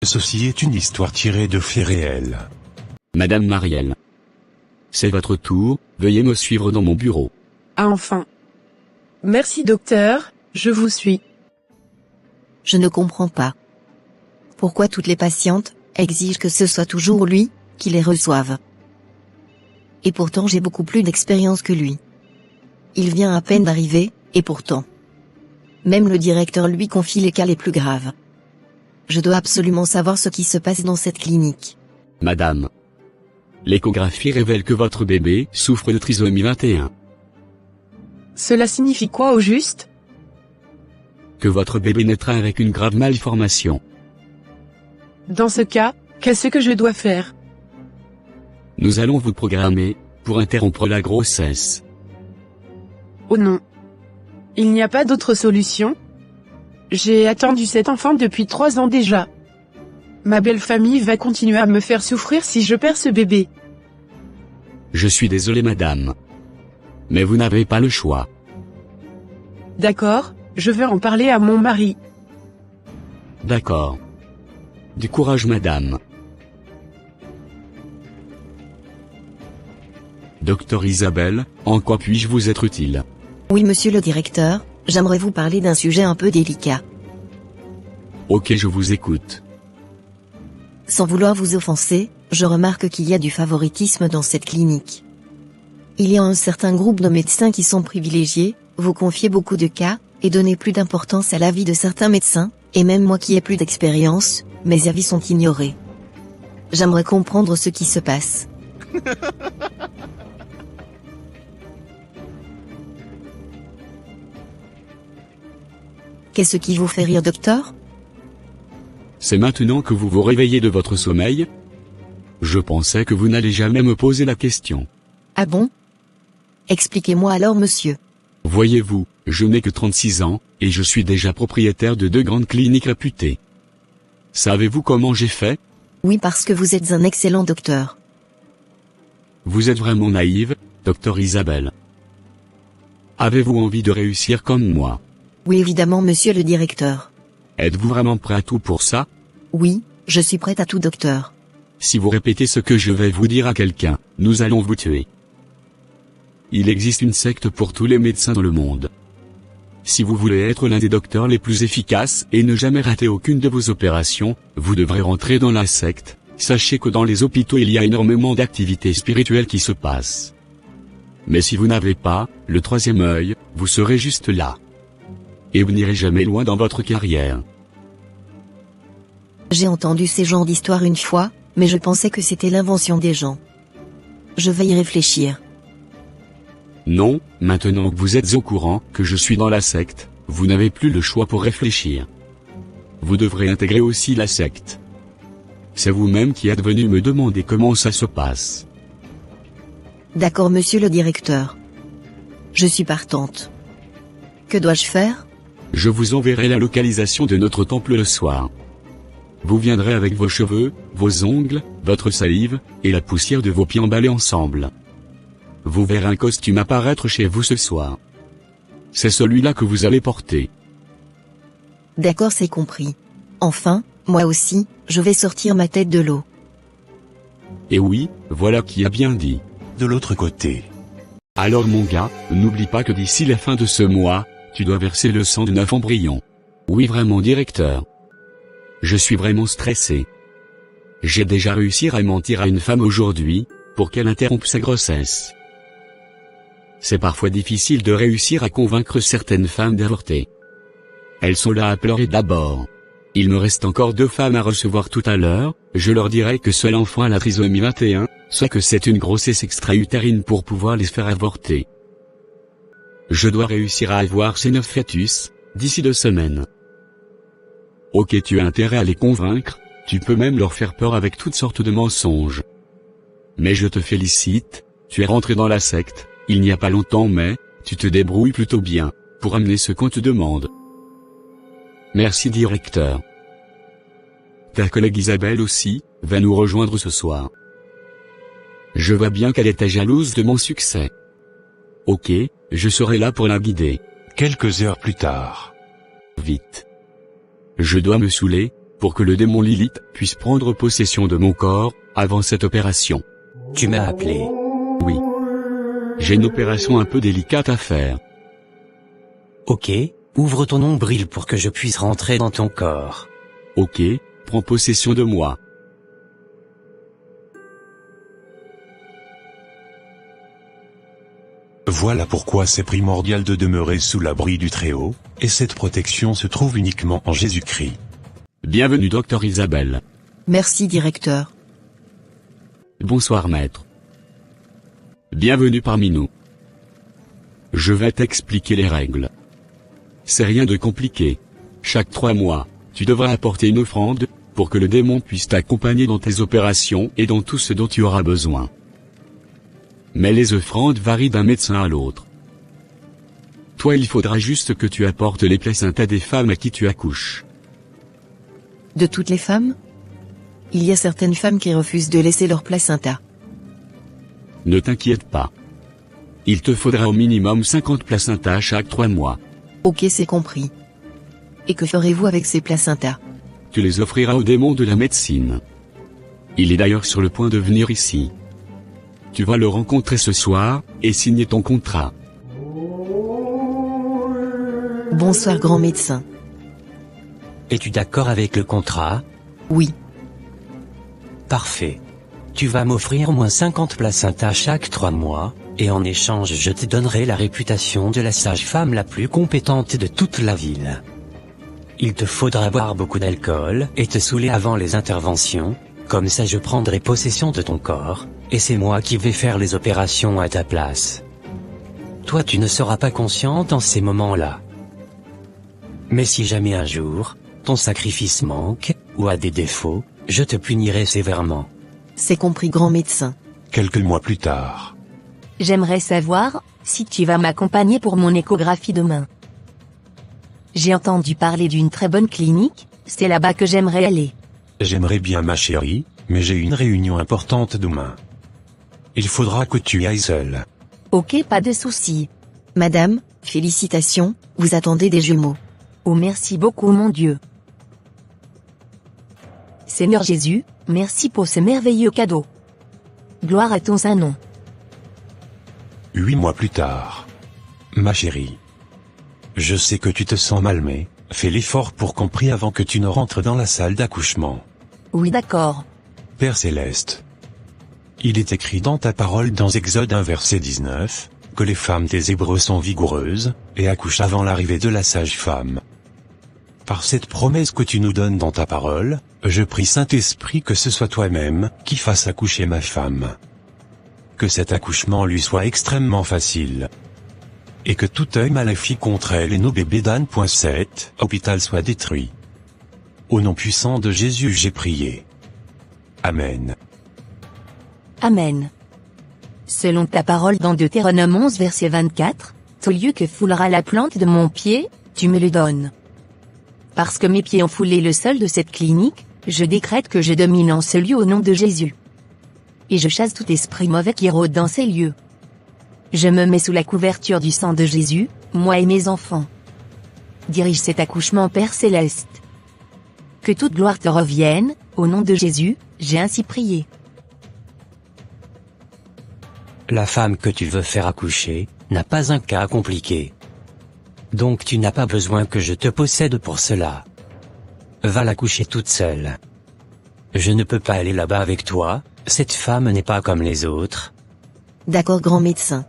Ceci est une histoire tirée de faits réels. Madame Marielle. C'est votre tour, veuillez me suivre dans mon bureau. Ah enfin. Merci docteur, je vous suis. Je ne comprends pas. Pourquoi toutes les patientes exigent que ce soit toujours lui qui les reçoive? Et pourtant j'ai beaucoup plus d'expérience que lui. Il vient à peine d'arriver, et pourtant. Même le directeur lui confie les cas les plus graves. Je dois absolument savoir ce qui se passe dans cette clinique. Madame. L'échographie révèle que votre bébé souffre de trisomie 21. Cela signifie quoi au juste? Que votre bébé naîtra avec une grave malformation. Dans ce cas, qu'est-ce que je dois faire? Nous allons vous programmer pour interrompre la grossesse. Oh non. Il n'y a pas d'autre solution? J'ai attendu cet enfant depuis 3 ans déjà. Ma belle famille va continuer à me faire souffrir si je perds ce bébé. Je suis désolé madame. Mais vous n'avez pas le choix. D'accord, je vais en parler à mon mari. D'accord. Du courage madame. Docteur Isabelle, en quoi puis-je vous être utile? Oui monsieur le directeur, j'aimerais vous parler d'un sujet un peu délicat. Ok, je vous écoute. Sans vouloir vous offenser, je remarque qu'il y a du favoritisme dans cette clinique. Il y a un certain groupe de médecins qui sont privilégiés, vous confiez beaucoup de cas, et donnez plus d'importance à l'avis de certains médecins, et même moi qui ai plus d'expérience, mes avis sont ignorés. J'aimerais comprendre ce qui se passe. Qu'est-ce qui vous fait rire, docteur? C'est maintenant que vous vous réveillez de votre sommeil? Je pensais que vous n'allez jamais me poser la question. Ah bon? Expliquez-moi alors, monsieur. Voyez-vous, je n'ai que 36 ans, et je suis déjà propriétaire de 2 grandes cliniques réputées. Savez-vous comment j'ai fait? Oui, parce que vous êtes un excellent docteur. Vous êtes vraiment naïve, docteur Isabelle. Avez-vous envie de réussir comme moi? Oui, évidemment, monsieur le directeur. Êtes-vous vraiment prêt à tout pour ça? Oui, je suis prête à tout, docteur. Si vous répétez ce que je vais vous dire à quelqu'un, nous allons vous tuer. Il existe une secte pour tous les médecins dans le monde. Si vous voulez être l'un des docteurs les plus efficaces et ne jamais rater aucune de vos opérations, vous devrez rentrer dans la secte. Sachez que dans les hôpitaux il y a énormément d'activités spirituelles qui se passent. Mais si vous n'avez pas le 3e œil, vous serez juste là. Et vous n'irez jamais loin dans votre carrière. J'ai entendu ces genres d'histoires une fois, mais je pensais que c'était l'invention des gens. Je vais y réfléchir. Non, maintenant que vous êtes au courant que je suis dans la secte, vous n'avez plus le choix pour réfléchir. Vous devrez intégrer aussi la secte. C'est vous-même qui êtes venu me demander comment ça se passe. D'accord, monsieur le directeur. Je suis partante. Que dois-je faire? Je vous enverrai la localisation de notre temple le soir. Vous viendrez avec vos cheveux, vos ongles, votre salive, et la poussière de vos pieds emballés ensemble. Vous verrez un costume apparaître chez vous ce soir. C'est celui-là que vous allez porter. D'accord, c'est compris. Enfin, moi aussi, je vais sortir ma tête de l'eau. Et oui, voilà qui a bien dit. De l'autre côté. Alors mon gars, n'oublie pas que d'ici la fin de ce mois, tu dois verser le sang de 9 embryons. Oui vraiment directeur. Je suis vraiment stressé. J'ai déjà réussi à mentir à une femme aujourd'hui, pour qu'elle interrompe sa grossesse. C'est parfois difficile de réussir à convaincre certaines femmes d'avorter. Elles sont là à pleurer d'abord. Il me reste encore 2 femmes à recevoir tout à l'heure, je leur dirai que seul enfant a la trisomie 21, soit que c'est une grossesse extra-utérine pour pouvoir les faire avorter. Je dois réussir à avoir ces 9 fœtus, d'ici 2 semaines. Ok, tu as intérêt à les convaincre, tu peux même leur faire peur avec toutes sortes de mensonges. Mais je te félicite, tu es rentré dans la secte, il n'y a pas longtemps mais, tu te débrouilles plutôt bien, pour amener ce qu'on te demande. Merci directeur. Ta collègue Isabelle aussi, va nous rejoindre ce soir. Je vois bien qu'elle était jalouse de mon succès. Ok, je serai là pour la guider. Quelques heures plus tard. Vite. Je dois me saouler, pour que le démon Lilith puisse prendre possession de mon corps, avant cette opération. Tu m'as appelé. Oui. J'ai une opération un peu délicate à faire. Ok, ouvre ton nombril pour que je puisse rentrer dans ton corps. Ok, prends possession de moi. Voilà pourquoi c'est primordial de demeurer sous l'abri du Très-Haut, et cette protection se trouve uniquement en Jésus-Christ. Bienvenue Docteur Isabelle. Merci directeur. Bonsoir maître. Bienvenue parmi nous. Je vais t'expliquer les règles. C'est rien de compliqué. Chaque 3 mois, tu devras apporter une offrande, pour que le démon puisse t'accompagner dans tes opérations et dans tout ce dont tu auras besoin. Mais les offrandes varient d'un médecin à l'autre. Toi, il faudra juste que tu apportes les placentas des femmes à qui tu accouches. De toutes les femmes? Il y a certaines femmes qui refusent de laisser leur placenta. Ne t'inquiète pas. Il te faudra au minimum 50 placentas chaque 3 mois. Ok, c'est compris. Et que ferez-vous avec ces placentas? Tu les offriras au démon de la médecine. Il est d'ailleurs sur le point de venir ici. Tu vas le rencontrer ce soir, et signer ton contrat. Bonsoir grand médecin. Es-tu d'accord avec le contrat? Oui. Parfait. Tu vas m'offrir au moins 50 placentas chaque 3 mois, et en échange je te donnerai la réputation de la sage-femme la plus compétente de toute la ville. Il te faudra boire beaucoup d'alcool et te saouler avant les interventions, comme ça je prendrai possession de ton corps, et c'est moi qui vais faire les opérations à ta place. Toi tu ne seras pas conscient dans ces moments-là. Mais si jamais un jour, ton sacrifice manque, ou a des défauts, je te punirai sévèrement. C'est compris grand médecin. Quelques mois plus tard. J'aimerais savoir, si tu vas m'accompagner pour mon échographie demain. J'ai entendu parler d'une très bonne clinique, c'est là-bas que j'aimerais aller. J'aimerais bien ma chérie, mais j'ai une réunion importante demain. Il faudra que tu y ailles seule. Ok, pas de soucis. Madame, félicitations, vous attendez des jumeaux. Oh merci beaucoup mon Dieu. Seigneur Jésus, merci pour ce merveilleux cadeau. Gloire à ton saint nom. 8 mois plus tard. Ma chérie. Je sais que tu te sens mal mais, fais l'effort pour qu'on prie avant que tu ne rentres dans la salle d'accouchement. Oui d'accord. Père Céleste. Il est écrit dans ta parole dans Exode 1 verset 19, que les femmes des Hébreux sont vigoureuses, et accouchent avant l'arrivée de la sage-femme. Par cette promesse que tu nous donnes dans ta parole, je prie Saint-Esprit que ce soit toi-même qui fasse accoucher ma femme. Que cet accouchement lui soit extrêmement facile. Et que tout œil maléfique contre elle et nos bébés d'Anne.7, hôpital soit détruit. Au nom puissant de Jésus j'ai prié. Amen. Amen. Selon ta parole dans Deutéronome 11 verset 24, au lieu que foulera la plante de mon pied, tu me le donnes. Parce que mes pieds ont foulé le sol de cette clinique, je décrète que je domine en ce lieu au nom de Jésus. Et je chasse tout esprit mauvais qui rôde dans ces lieux. Je me mets sous la couverture du sang de Jésus, moi et mes enfants. Dirige cet accouchement Père Céleste. Que toute gloire te revienne, au nom de Jésus, j'ai ainsi prié. La femme que tu veux faire accoucher, n'a pas un cas compliqué. Donc tu n'as pas besoin que je te possède pour cela. Va la coucher toute seule. Je ne peux pas aller là-bas avec toi, cette femme n'est pas comme les autres. D'accord grand médecin.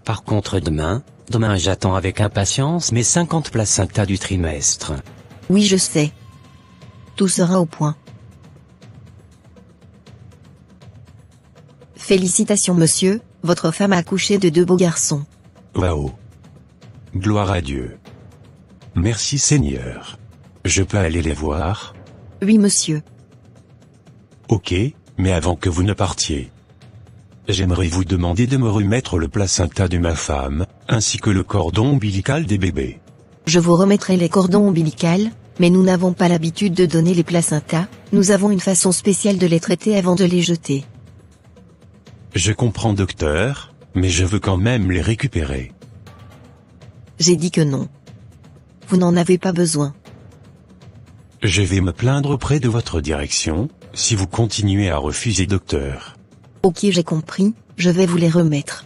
Par contre demain j'attends avec impatience mes 50 placentas du trimestre. Oui je sais. Tout sera au point. Félicitations monsieur, votre femme a accouché de 2 beaux garçons. Waouh. Gloire à Dieu. Merci Seigneur. Je peux aller les voir? Oui monsieur. Ok, mais avant que vous ne partiez. J'aimerais vous demander de me remettre le placenta de ma femme, ainsi que le cordon ombilical des bébés. Je vous remettrai les cordons ombilicales, mais nous n'avons pas l'habitude de donner les placentas, nous avons une façon spéciale de les traiter avant de les jeter. Je comprends docteur, mais je veux quand même les récupérer. J'ai dit que non. Vous n'en avez pas besoin. Je vais me plaindre auprès de votre direction, si vous continuez à refuser docteur. Ok, j'ai compris, je vais vous les remettre.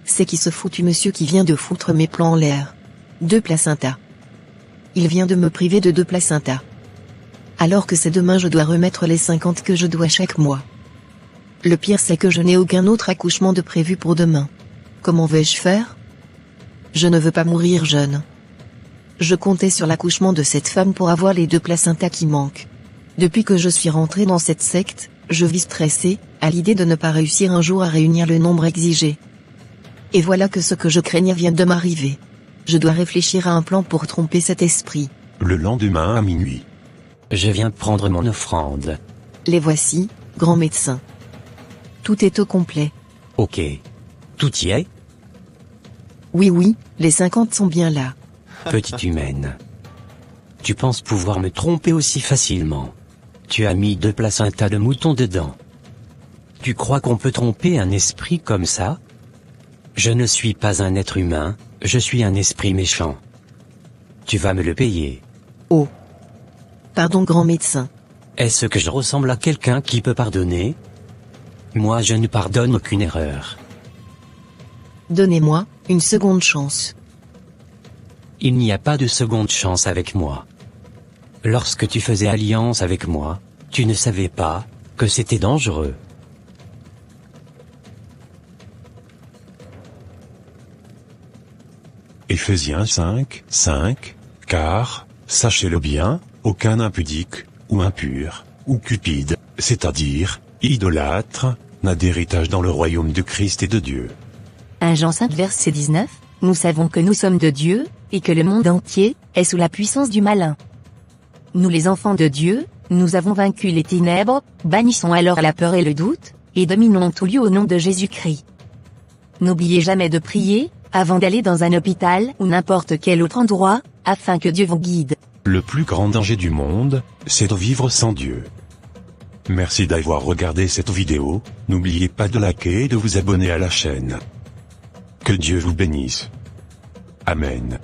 C'est qui ce foutu monsieur qui vient de foutre mes plans en l'air? 2 placentas. Il vient de me priver de 2 placentas. Alors que c'est demain je dois remettre les 50 que je dois chaque mois. Le pire c'est que je n'ai aucun autre accouchement de prévu pour demain. Comment vais-je faire? Je ne veux pas mourir jeune. Je comptais sur l'accouchement de cette femme pour avoir les 2 placentas qui manquent. Depuis que je suis rentré dans cette secte, je vis stressé, à l'idée de ne pas réussir un jour à réunir le nombre exigé. Et voilà que ce que je craignais vient de m'arriver. Je dois réfléchir à un plan pour tromper cet esprit. Le lendemain à minuit. Je viens prendre mon offrande. Les voici, grand médecin. Tout est au complet. Ok. Tout y est? Oui, les 50 sont bien là. Petite humaine. Tu penses pouvoir me tromper aussi facilement? Tu as mis 2 placentas de mouton dedans. Tu crois qu'on peut tromper un esprit comme ça? Je ne suis pas un être humain, je suis un esprit méchant. Tu vas me le payer. Oh. Pardon grand médecin. Est-ce que je ressemble à quelqu'un qui peut pardonner? Moi je ne pardonne aucune erreur. Donnez-moi une seconde chance. Il n'y a pas de seconde chance avec moi. Lorsque tu faisais alliance avec moi, tu ne savais pas que c'était dangereux. Éphésiens 5, 5, car, sachez-le bien, aucun impudique, ou impur, ou cupide, c'est-à-dire, idolâtre, n'a d'héritage dans le royaume de Christ et de Dieu. 1 Jean 5 verset 19, nous savons que nous sommes de Dieu, et que le monde entier est sous la puissance du malin. Nous les enfants de Dieu, nous avons vaincu les ténèbres, bannissons alors la peur et le doute, et dominons tout lieu au nom de Jésus-Christ. N'oubliez jamais de prier, avant d'aller dans un hôpital ou n'importe quel autre endroit, afin que Dieu vous guide. Le plus grand danger du monde, c'est de vivre sans Dieu. Merci d'avoir regardé cette vidéo, n'oubliez pas de liker et de vous abonner à la chaîne. Que Dieu vous bénisse. Amen.